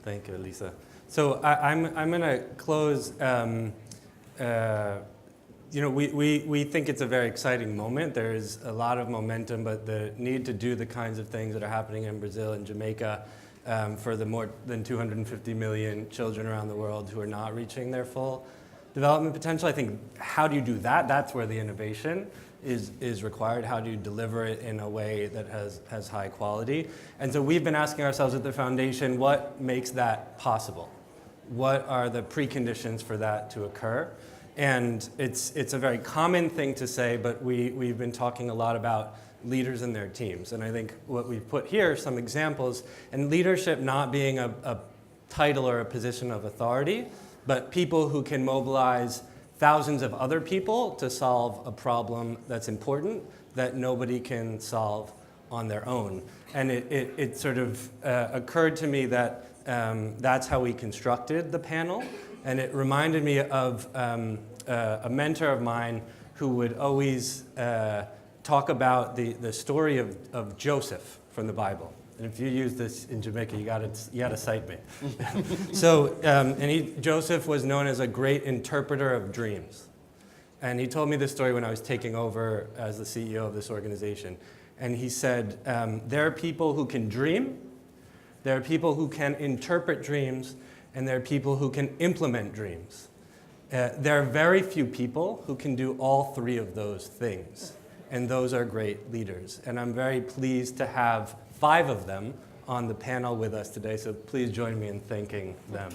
Thank you, Elisa. So I'm going to close. We think it's a very exciting moment. There's a lot of momentum, but the need to do the kinds of things that are happening in Brazil and Jamaica for the more than 250 million children around the world who are not reaching their full development potential. I think, how do you do that? That's where the innovation is required. How do you deliver it in a way that has high quality? And so we've been asking ourselves at the foundation, what makes that possible? What are the preconditions for that to occur? And it's a very common thing to say, but we've been talking a lot about leaders and their teams. And I think what we've put here are some examples, and leadership not being a title or a position of authority, but people who can mobilize thousands of other people to solve a problem that's important that nobody can solve on their own. And it sort of occurred to me that that's how we constructed the panel. And it reminded me of a mentor of mine who would always talk about the story of Joseph from the Bible. And if you use this in Jamaica, you gotta cite me. So, Joseph was known as a great interpreter of dreams. And he told me this story when I was taking over as the CEO of this organization. And he said, there are people who can dream, there are people who can interpret dreams, and there are people who can implement dreams. There are very few people who can do all three of those things. And those are great leaders. And I'm very pleased to have 5 of them on the panel with us today, so please join me in thanking them.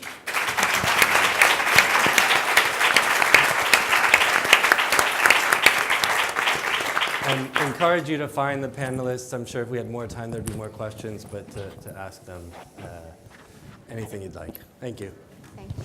And encourage you to find the panelists. I'm sure if we had more time, there'd be more questions, but to ask them anything you'd like. Thank you. Thank you.